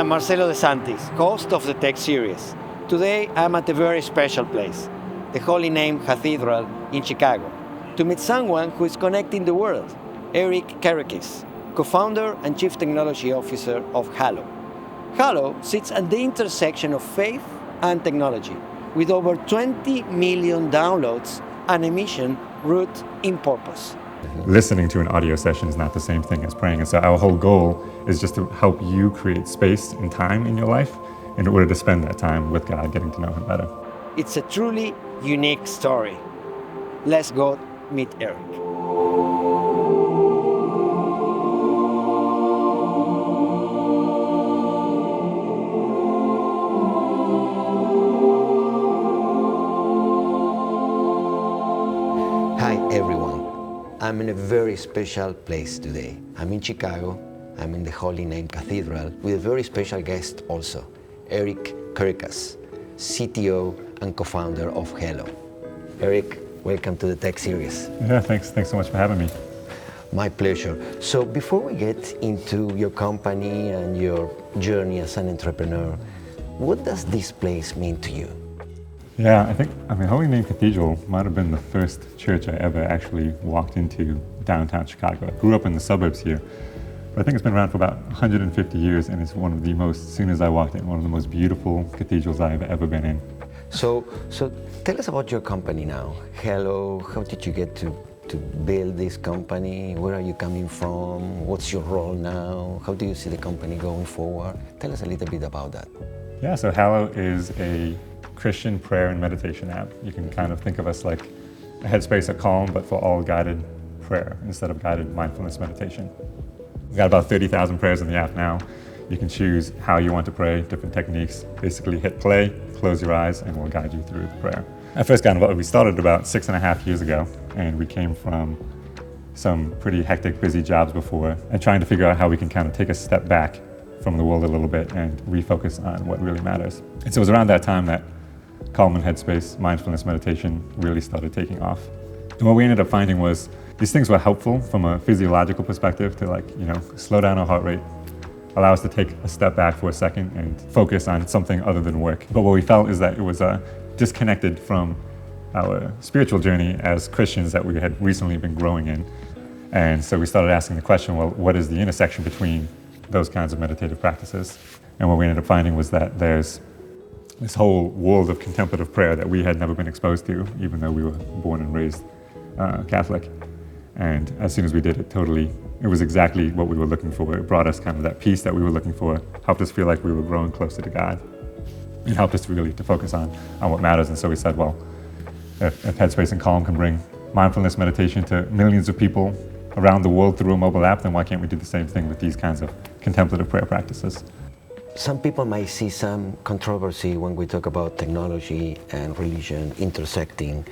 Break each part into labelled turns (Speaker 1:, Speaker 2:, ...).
Speaker 1: I'm Marcelo De Santis, host of the Tech Series. Today I'm at a very special place, the Holy Name Cathedral in Chicago, to meet someone who is connecting the world, Erich Kerekes, co-founder and chief technology officer of Hallow. Hallow sits at the intersection of faith and technology, with over 20 million downloads and a mission rooted in purpose.
Speaker 2: Listening to an audio session is not the same thing as praying. And so our whole goal is just to help you create space and time in your life in order to spend that time with God, getting to know Him better.
Speaker 1: It's a truly unique story. Let's go meet Erich. Hi everyone. I'm in a very special place today. I'm in Chicago. I'm in the Holy Name Cathedral with a very special guest also, Erich Kerekes, CTO and co-founder of Hallow. Erich, welcome to the Tech Series.
Speaker 2: Yeah, thanks so much for having me.
Speaker 1: My pleasure. So before we get into your company and your journey as an entrepreneur, what does this place mean to you?
Speaker 2: Yeah, Holy Name Cathedral might have been the first church I ever actually walked into downtown Chicago. I grew up in the suburbs here, but I think it's been around for about 150 years, and it's one of the most, as soon as I walked in, one of the most beautiful cathedrals I've ever been in.
Speaker 1: So tell us about your company now. Hallow, how did you get to build this company? Where are you coming from? What's your role now? How do you see the company going forward? Tell us a little bit about that.
Speaker 2: Yeah, so Hallow is a Christian prayer and meditation app. You can kind of think of us like a Headspace or Calm, but for all guided prayer instead of guided mindfulness meditation. We've got about 30,000 prayers in the app now. You can choose how you want to pray, different techniques. Basically hit play, close your eyes, and we'll guide you through the prayer. We started about 6.5 years ago, and we came from some pretty hectic, busy jobs before, and trying to figure out how we can kind of take a step back from the world a little bit and refocus on what really matters. And so it was around that time that Calm and Headspace, mindfulness meditation really started taking off. And what we ended up finding was these things were helpful from a physiological perspective to slow down our heart rate, allow us to take a step back for a second and focus on something other than work. But what we felt is that it was disconnected from our spiritual journey as Christians that we had recently been growing in. And so we started asking the question, well, what is the intersection between those kinds of meditative practices? And what we ended up finding was that there's this whole world of contemplative prayer that we had never been exposed to, even though we were born and raised Catholic. And as soon as we did it was exactly what we were looking for. It brought us kind of that peace that we were looking for, helped us feel like we were growing closer to God, and helped us really to focus on what matters. And so we said, well, if Headspace and Calm can bring mindfulness meditation to millions of people around the world through a mobile app, then why can't we do the same thing with these kinds of contemplative prayer practices?
Speaker 1: Some people might see some controversy when we talk about technology and religion intersecting.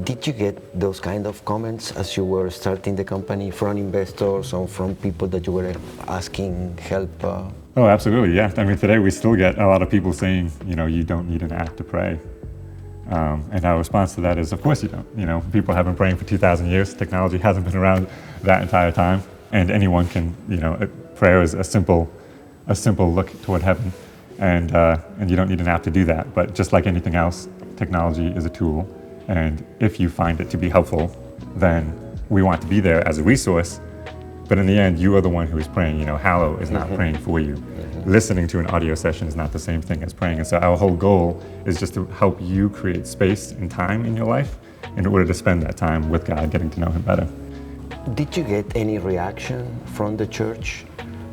Speaker 1: Did you get those kind of comments as you were starting the company from investors or from people that you were asking help?
Speaker 2: Oh, absolutely, yeah. Today we still get a lot of people saying, you don't need an app to pray. And our response to that is, of course you don't. People have been praying for 2,000 years. Technology hasn't been around that entire time. And anyone can, prayer is a simple look toward heaven. And you don't need an app to do that. But just like anything else, technology is a tool. And if you find it to be helpful, then we want to be there as a resource. But in the end, you are the one who is praying. Hallow is not praying for you. Listening to an audio session is not the same thing as praying. And so our whole goal is just to help you create space and time in your life in order to spend that time with God, getting to know Him better.
Speaker 1: Did you get any reaction from the church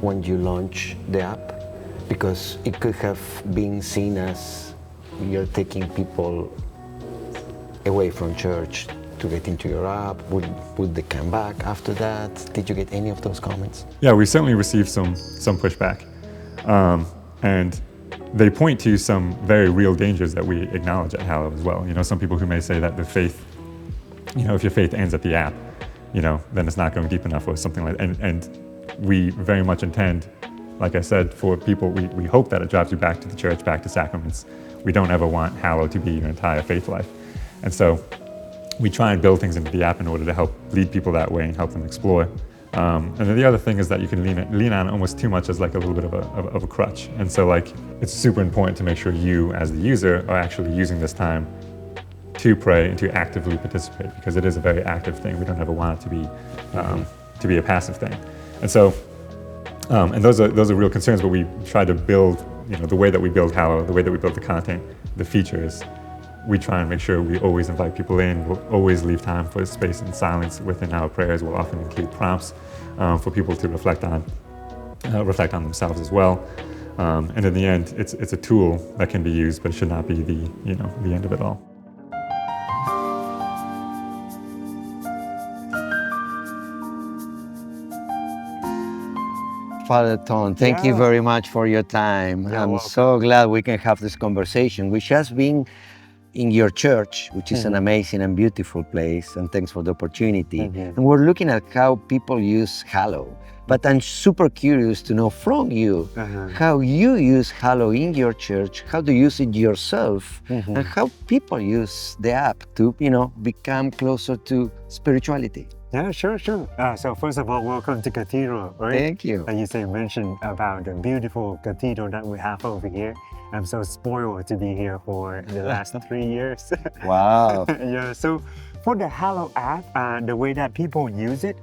Speaker 1: when you launched the app? Because it could have been seen as you're taking people away from church to get into your app. Would they come back after that? Did you get any of those comments?
Speaker 2: Yeah, we certainly received some pushback. And they point to some very real dangers that we acknowledge at Hallow as well. Some people who may say that the faith, if your faith ends at the app, then it's not going deep enough or something like that. And we very much intend, like I said, for people, we hope that it drives you back to the church, back to sacraments. We don't ever want Hallow to be your entire faith life. And so we try and build things into the app in order to help lead people that way and help them explore And then the other thing is that you can lean on almost too much as like a little bit of a crutch. And so like it's super important to make sure you as the user are actually using this time to pray and to actively participate, because it is a very active thing. We don't ever want it to be a passive thing. And so, and those are real concerns, but we try to build, the way that we build Hallow, the way that we build the content, the features, we try and make sure we always invite people in. We'll always leave time for space and silence within our prayers. We'll often include prompts for people to reflect on themselves as well. And in the end, it's a tool that can be used, but it should not be the end of it all.
Speaker 1: Father Ton, thank you very much for your time. I'm so glad we can have this conversation. We just been in your church, which is an amazing and beautiful place, and thanks for the opportunity. And we're looking at how people use Hallow. But I'm super curious to know from you how you use Hallow in your church, how to use it yourself, and how people use the app to, become closer to spirituality.
Speaker 3: Yeah, sure. So first of all, welcome to Cathedral, right?
Speaker 1: Thank you.
Speaker 3: And you mentioned about the beautiful cathedral that we have over here. I'm so spoiled to be here for the last 3 years.
Speaker 1: Wow.
Speaker 3: Yeah, so for the Hallow app, the way that people use it,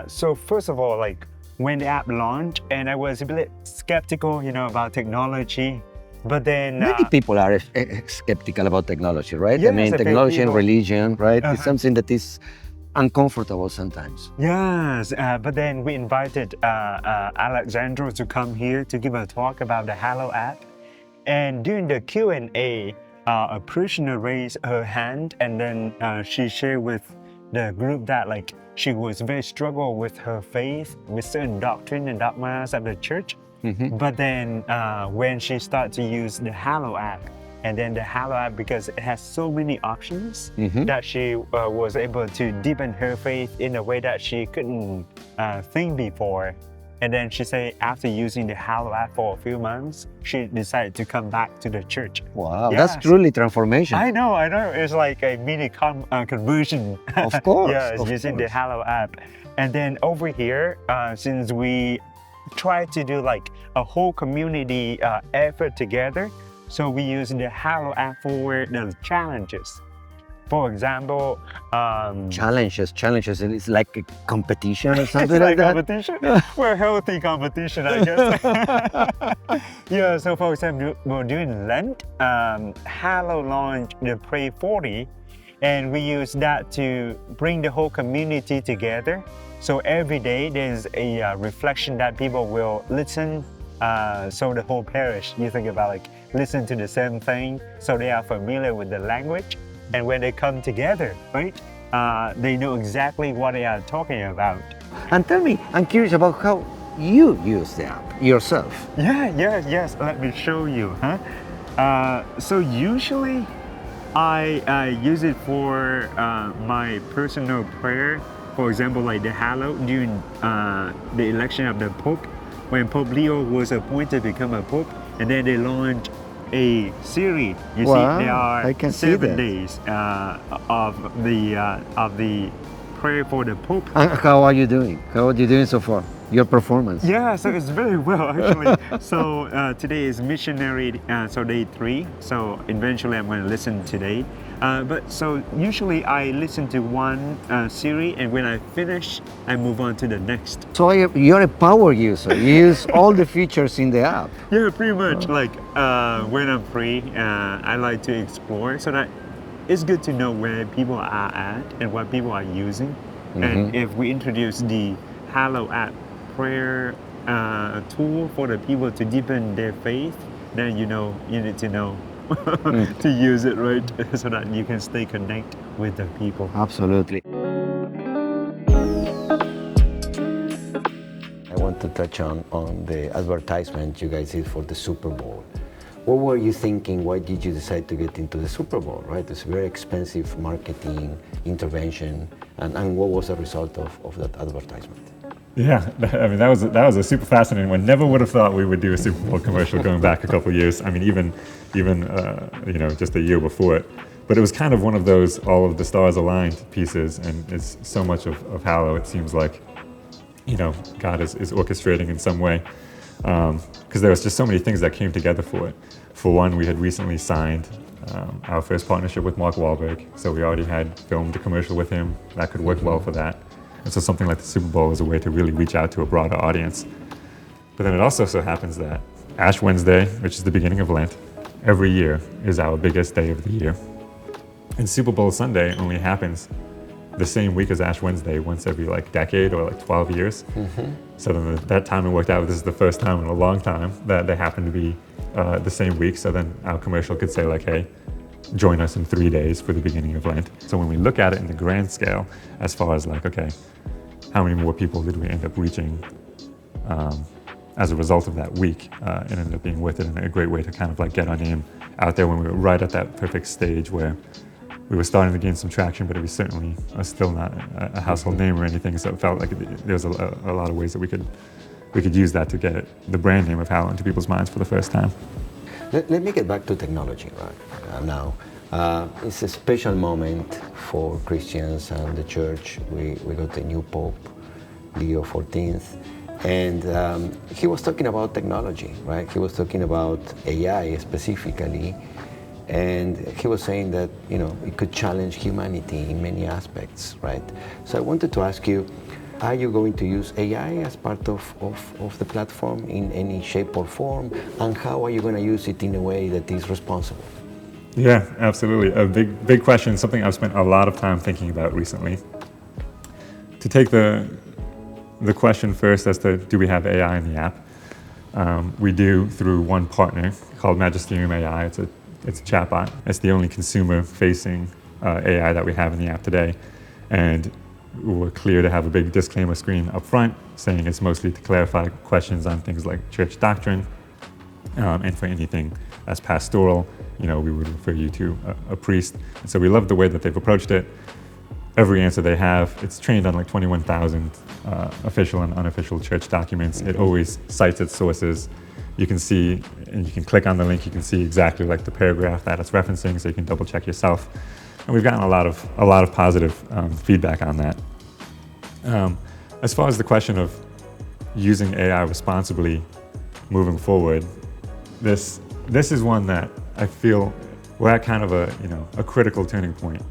Speaker 3: so first of all, like when the app launched, and I was a bit skeptical, about technology, but then...
Speaker 1: Many people are skeptical about technology, right?
Speaker 3: Yes,
Speaker 1: I mean, technology and religion, right?
Speaker 3: Uh-huh.
Speaker 1: It's something that is uncomfortable sometimes.
Speaker 3: Yes, but then we invited Alexandra to come here to give a talk about the Hallow app. And during the Q&A, a parishioner raised her hand, and then she shared with the group that like she was very struggle with her faith, with certain doctrine and dogmas of the church. But then when she started to use the Hallow app, and then the Hallow app, because it has so many options, that she was able to deepen her faith in a way that she couldn't think before. And then she said after using the Hallow app for a few months, she decided to come back to the church.
Speaker 1: Wow,
Speaker 3: Yes.
Speaker 1: that's truly transformation.
Speaker 3: I know. It's like a mini conversion.
Speaker 1: Of course.
Speaker 3: Yes, using the Hallow app. And then over here, since we try to do like a whole community effort together, so we use the Hallow app for the challenges. For example,
Speaker 1: Challenges. It's like a competition or something
Speaker 3: it's like
Speaker 1: that.
Speaker 3: competition. We're healthy competition, I guess. Yeah, so for example, we're doing Lent. Hallow launched the Pray 40, and we use that to bring the whole community together. So every day there's a reflection that people will listen. So the whole parish, you think about like listen to the same thing, so they are familiar with the language. And when they come together, right, they know exactly what they are talking about.
Speaker 1: And tell me, I'm curious about how you use the app yourself.
Speaker 3: Yes. Let me show you. So usually, I use it for my personal prayer. For example, like the Hallow during the election of the Pope, when Pope Leo was appointed to become a Pope, and then they launched a series. You
Speaker 1: Wow,
Speaker 3: see, there
Speaker 1: I
Speaker 3: are
Speaker 1: can see
Speaker 3: 7
Speaker 1: that.
Speaker 3: days of the prayer for the Pope.
Speaker 1: And how are you doing? How are you doing so far? Your performance?
Speaker 3: Yeah, so it's very well actually. So today is missionary, so day 3. So eventually I'm going to listen today. But so usually I listen to one series, and when I finish, I move on to the next.
Speaker 1: So you're a power user. You use all the features in the app.
Speaker 3: Yeah, pretty much. Like when I'm free, I like to explore, so that it's good to know where people are at and what people are using. And if we introduce the Hallow app prayer tool for the people to deepen their faith, then you need to know to use it, right? So that you can stay connected with the people.
Speaker 1: Absolutely. I want to touch on the advertisement you guys did for the Super Bowl. What were you thinking? Why did you decide to get into the Super Bowl, right? It's a very expensive marketing intervention. And what was the result of that advertisement?
Speaker 2: Yeah, I mean, that was a super fascinating one. Never would have thought we would do a Super Bowl commercial going back a couple of years. I mean, even just a year before it. But it was kind of one of those all of the stars aligned pieces, and it's so much of Hallow, it seems like, God is orchestrating in some way. Because there was just so many things that came together for it. For one, we had recently signed our first partnership with Mark Wahlberg, so we already had filmed a commercial with him that could work well for that. And so something like the Super Bowl is a way to really reach out to a broader audience. But then it also so happens that Ash Wednesday, which is the beginning of Lent, every year is our biggest day of the year. And Super Bowl Sunday only happens the same week as Ash Wednesday once every decade or 12 years. So then that timing worked out. This is the first time in a long time that they happen to be the same week. So then our commercial could say hey, join us in 3 days for the beginning of Lent. So when we look at it in the grand scale, as far as okay, how many more people did we end up reaching as a result of that week? It ended up being worth it and a great way to kind of get our name out there when we were right at that perfect stage where we were starting to gain some traction, but we certainly are still not a household name or anything. So it felt like there was a lot of ways that we could use that to get the brand name of Hallow into people's minds for the first time.
Speaker 1: Let me get back to technology now. It's a special moment for Christians and the church. We got a new Pope, Leo XIV, and he was talking about technology, right? He was talking about AI specifically. And he was saying that, it could challenge humanity in many aspects, right? So I wanted to ask you, are you going to use AI as part of the platform in any shape or form? And how are you going to use it in a way that is responsible?
Speaker 2: Yeah, absolutely. A big question, something I've spent a lot of time thinking about recently. To take the question first as to do we have AI in the app? We do through one partner called Magisterium AI. It's a chatbot. It's the only consumer-facing AI that we have in the app today. And we're clear to have a big disclaimer screen up front saying it's mostly to clarify questions on things like church doctrine. And for anything that's pastoral, we would refer you to a priest. And so we love the way that they've approached it. Every answer they have, it's trained on 21,000 official and unofficial church documents. It always cites its sources. You can see, and you can click on the link, you can see exactly the paragraph that it's referencing, so you can double check yourself. And we've gotten a lot of positive feedback on that. As far as the question of using AI responsibly moving forward, this is one that I feel we're at kind of a critical turning point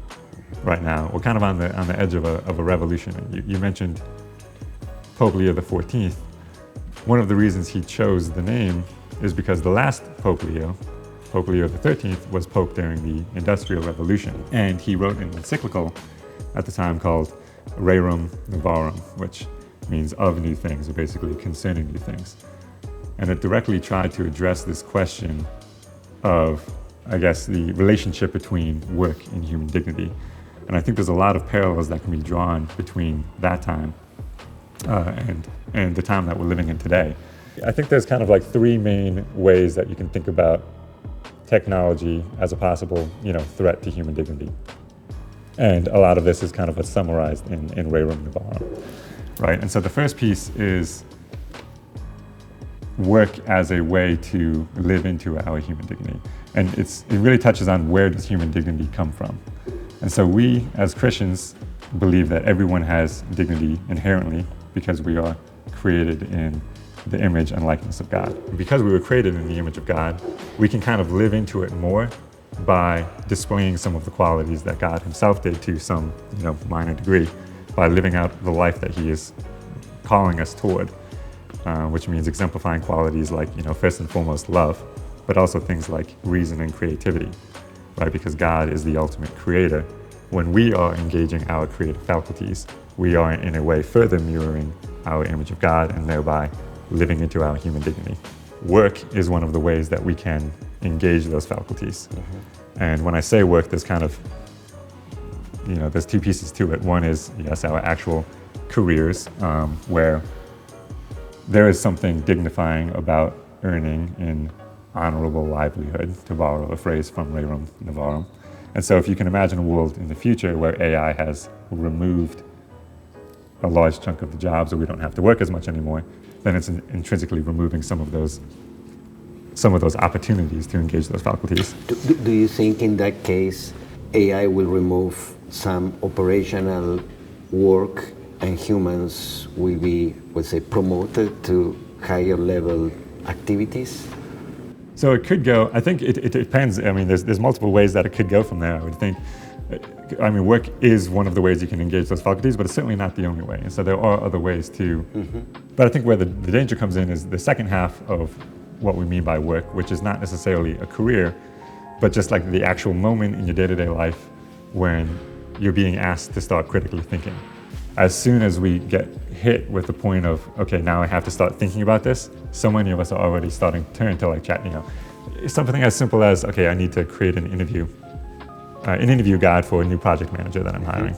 Speaker 2: right now. We're kind of on the edge of a revolution. You mentioned Pope Leo XIV. One of the reasons he chose the name is because the last Pope Leo XIII, was Pope during the Industrial Revolution. And he wrote an encyclical at the time called Rerum Novarum, which means of new things, or basically concerning new things. And it directly tried to address this question of, the relationship between work and human dignity. And I think there's a lot of parallels that can be drawn between that time and the time that we're living in today. I think there's kind of three main ways that you can think about technology as a possible, threat to human dignity. And a lot of this is kind of what's summarized in Rerum Novarum, right? And so the first piece is work as a way to live into our human dignity. And it really touches on where does human dignity come from. And so we, as Christians, believe that everyone has dignity inherently because we are created in the image and likeness of God. And because we were created in the image of God, we can kind of live into it more by displaying some of the qualities that God himself did to some, minor degree, by living out the life that he is calling us toward, which means exemplifying qualities like, first and foremost, love, but also things like reason and creativity, right? Because God is the ultimate creator. When we are engaging our creative faculties, we are in a way further mirroring our image of God and thereby living into our human dignity. Work is one of the ways that we can engage those faculties. Mm-hmm. And when I say work, there's kind of, there's two pieces to it. One is, yes, our actual careers, where there is something dignifying about earning an honorable livelihood, to borrow a phrase from Rerum Novarum. And so if you can imagine a world in the future where AI has removed a large chunk of the jobs, or we don't have to work as much anymore, then it's intrinsically removing some of those opportunities to engage those faculties.
Speaker 1: Do you think in that case AI will remove some operational work and humans will be, let's say, promoted to higher level activities?
Speaker 2: So it could go, I think it depends. I mean, there's multiple ways that it could go from there, I would think. I mean, work is one of the ways you can engage those faculties, but it's certainly not the only way. And so there are other ways too. But I think where the danger comes in is the second half of what we mean by work, which is not necessarily a career, but just like the actual moment in your day-to-day life when you're being asked to start critically thinking. As soon as we get hit with the point of, okay, now I have to start thinking about this, so many of us are already starting to turn to like chat, something as simple as, okay, I need to create an interview guide for a new project manager that I'm hiring.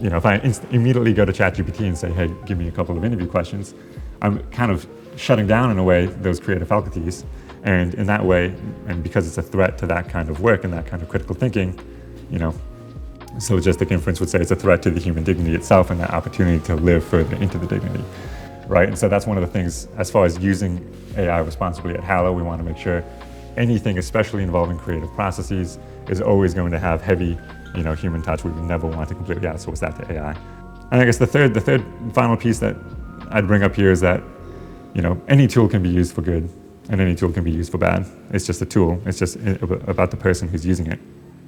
Speaker 2: If I immediately go to ChatGPT and say, hey, give me a couple of interview questions, I'm kind of shutting down in a way those creative faculties. And in that way, and because it's a threat to that kind of work and that kind of critical thinking, syllogistic inference would say it's a threat to the human dignity itself and that opportunity to live further into the dignity, right? And so that's one of the things, as far as using AI responsibly at Hallow, we want to make sure anything, especially involving creative processes, is always going to have heavy, human touch. We would never want to completely outsource that to AI. And I guess the third final piece that I'd bring up here is that, any tool can be used for good and any tool can be used for bad. It's just a tool. It's just about the person who's using it.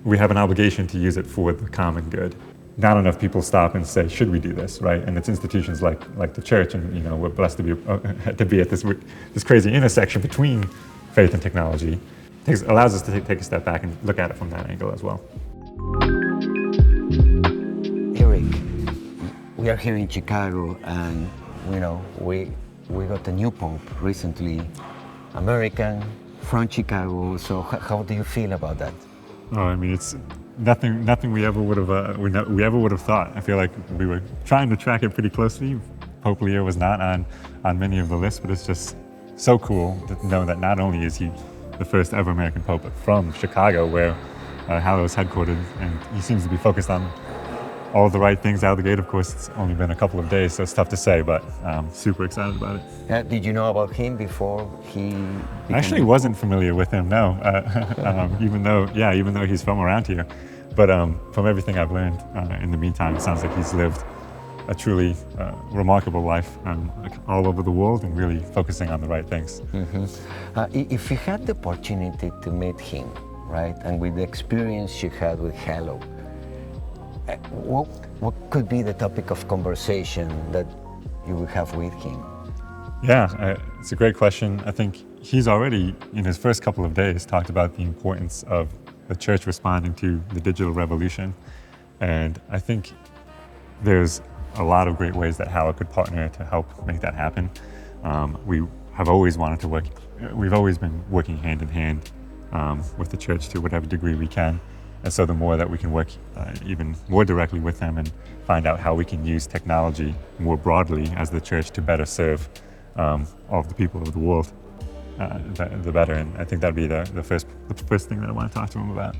Speaker 2: We have an obligation to use it for the common good. Not enough people stop and say, should we do this, right? And it's institutions like the church, and we're blessed to be at this crazy intersection between faith and technology. Allows us to take a step back and look at it from that angle as well.
Speaker 1: Erich, we are here in Chicago, and we got a new pope recently, American, from Chicago. So how do you feel about that?
Speaker 2: Oh, I mean, it's nothing we ever would have thought. I feel like we were trying to track it pretty closely. Pope Leo was not on many of the lists, but it's just so cool to know that not only is he the first ever American pope, but from Chicago, where Hallow is headquartered, and he seems to be focused on all the right things out of the gate. Of course, it's only been a couple of days, so it's tough to say, but I'm super excited about it.
Speaker 1: Did you know about him before he
Speaker 2: I actually wasn't familiar with him, no, even though he's from around here. But from everything I've learned in the meantime, it sounds like he's lived a truly remarkable life all over the world and really focusing on the right things.
Speaker 1: If you had the opportunity to meet him, right, and with the experience you had with Hallow, what could be the topic of conversation that you would have with him?
Speaker 2: Yeah, it's a great question. I think he's already, in his first couple of days, talked about the importance of the church responding to the digital revolution. And I think there's a lot of great ways that Hallow could partner to help make that happen. We have always wanted to work, we've always been working hand in hand with the church to whatever degree we can. And so the more that we can work even more directly with them and find out how we can use technology more broadly as the church to better serve all of the people of the world, the better. And I think that'd be the first thing that I want to talk to him about.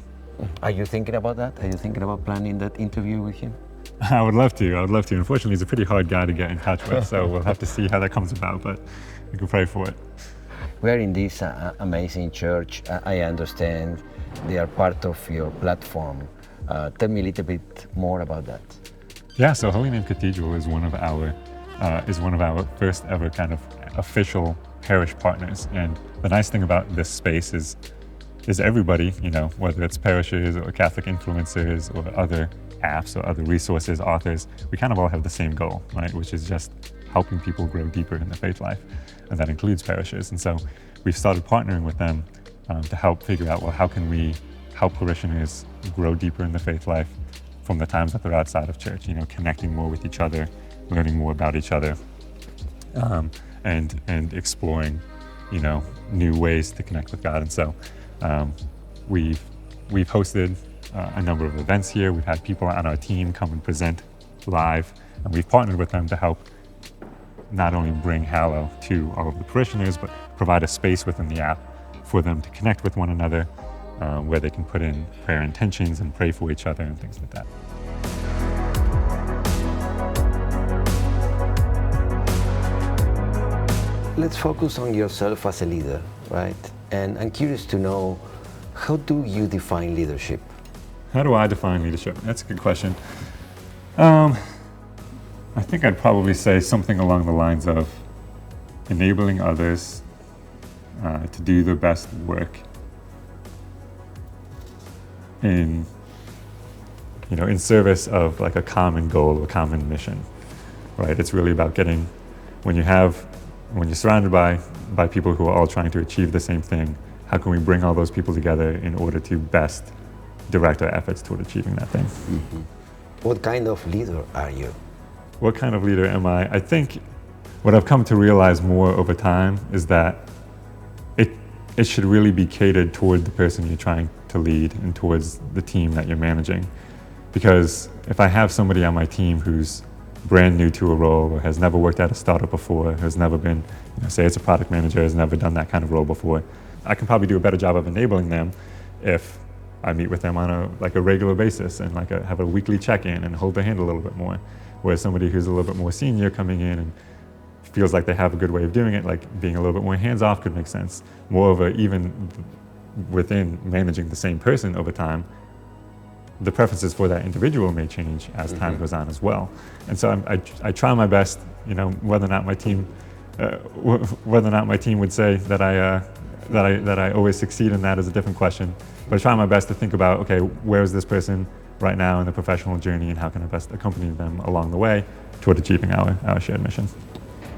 Speaker 1: Are you thinking about that? Are you thinking about planning that interview with him?
Speaker 2: I would love to. Unfortunately, he's a pretty hard guy to get in touch with, so we'll have to see how that comes about, but we can pray for it.
Speaker 1: We're in this amazing church. I understand they are part of your platform. Tell me a little bit more about that.
Speaker 2: Yeah, so Holy Name Cathedral is one of our first ever kind of official parish partners. And the nice thing about this space is everybody, whether it's parishes or Catholic influencers or other apps or other resources, authors, we kind of all have the same goal, right? Which is just helping people grow deeper in their faith life. And that includes parishes. And so we've started partnering with them to help figure out, well, how can we help parishioners grow deeper in the faith life from the times that they're outside of church, connecting more with each other, learning more about each other, and exploring, new ways to connect with God. And so we've hosted a number of events here. We've had people on our team come and present live, and we've partnered with them to help not only bring Hallow to all of the parishioners, but provide a space within the app for them to connect with one another, where they can put in prayer intentions and pray for each other and things like that.
Speaker 1: Let's focus on yourself as a leader, right? And I'm curious to know, how do you define leadership?
Speaker 2: How do I define leadership? That's a good question. I think I'd probably say something along the lines of enabling others to do the best work in service of like a common goal or common mission, right? It's really about getting, when you're surrounded by people who are all trying to achieve the same thing, how can we bring all those people together in order to best direct our efforts toward achieving that thing?
Speaker 1: Mm-hmm. What kind of leader are you?
Speaker 2: What kind of leader am I? I think what I've come to realize more over time is that it should really be catered toward the person you're trying to lead and towards the team that you're managing. Because if I have somebody on my team who's brand new to a role or has never worked at a startup before, has never been, say it's a product manager, has never done that kind of role before, I can probably do a better job of enabling them if I meet with them on a regular basis and have a weekly check-in and hold their hand a little bit more. Whereas somebody who's a little bit more senior coming in and feels like they have a good way of doing it, like being a little bit more hands-off could make sense. Moreover, even within managing the same person over time, the preferences for that individual may change as time goes on as well. And so I try my best, whether or not my team would say that I always succeed in that is a different question. But I try my best to think about, okay, where is this person right now in the professional journey and how can I best accompany them along the way toward achieving our shared mission.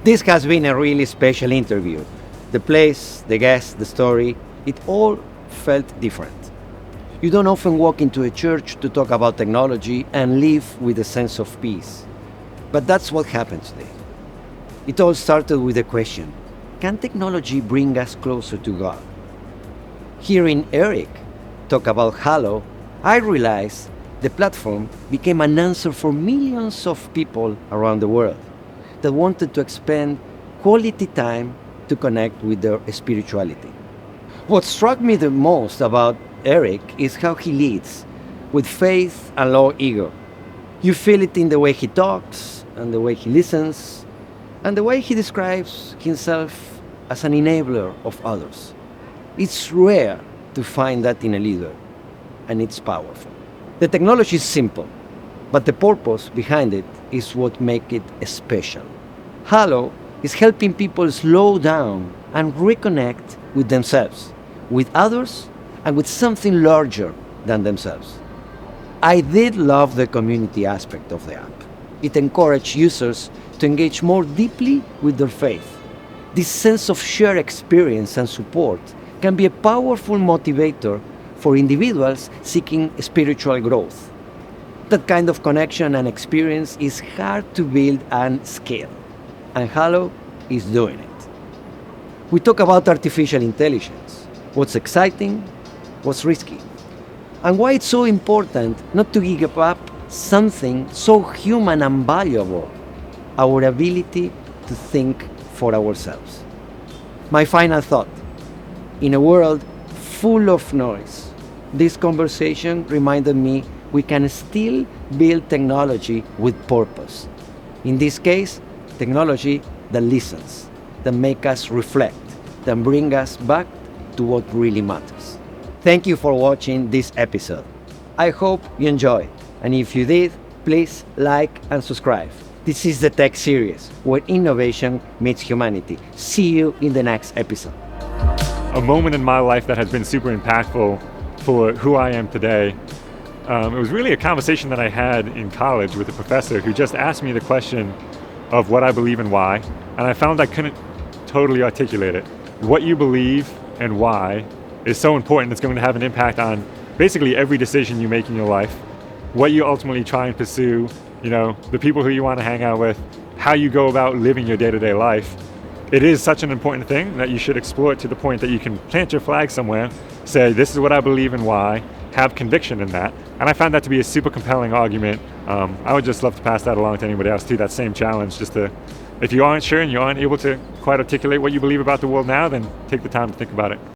Speaker 1: This has been a really special interview. The place, the guests, the story, it all felt different. You don't often walk into a church to talk about technology and live with a sense of peace. But that's what happened today. It all started with a question: can technology bring us closer to God? Hearing Erich talk about Hallow, I realized the platform became an answer for millions of people around the world that wanted to spend quality time to connect with their spirituality. What struck me the most about Erich is how he leads, with faith and low ego. You feel it in the way he talks, and the way he listens, and the way he describes himself as an enabler of others. It's rare to find that in a leader, and it's powerful. The technology is simple, but the purpose behind it is what makes it special. Hallow is helping people slow down and reconnect with themselves, with others, and with something larger than themselves. I did love the community aspect of the app. It encouraged users to engage more deeply with their faith. This sense of shared experience and support can be a powerful motivator for individuals seeking spiritual growth. That kind of connection and experience is hard to build and scale, and Hallow is doing it. We talk about artificial intelligence, what's exciting, what's risky, and why it's so important not to give up something so human and valuable, our ability to think for ourselves. My final thought: in a world full of noise, this conversation reminded me we can still build technology with purpose. In this case, technology that listens, that makes us reflect, that brings us back to what really matters. Thank you for watching this episode. I hope you enjoyed, and if you did, please like and subscribe. This is the Tech Series, where innovation meets humanity. See you in the next episode.
Speaker 2: A moment in my life that has been super impactful for who I am today, it was really a conversation that I had in college with a professor who just asked me the question of what I believe and why, and I found I couldn't totally articulate it. What you believe and why is so important. It's going to have an impact on basically every decision you make in your life, what you ultimately try and pursue, the people who you want to hang out with, how you go about living your day-to-day life. It is such an important thing that you should explore it to the point that you can plant your flag somewhere, say, this is what I believe and why, have conviction in that. And I found that to be a super compelling argument. I would just love to pass that along to anybody else too, that same challenge, if you aren't sure and you aren't able to quite articulate what you believe about the world now, then take the time to think about it.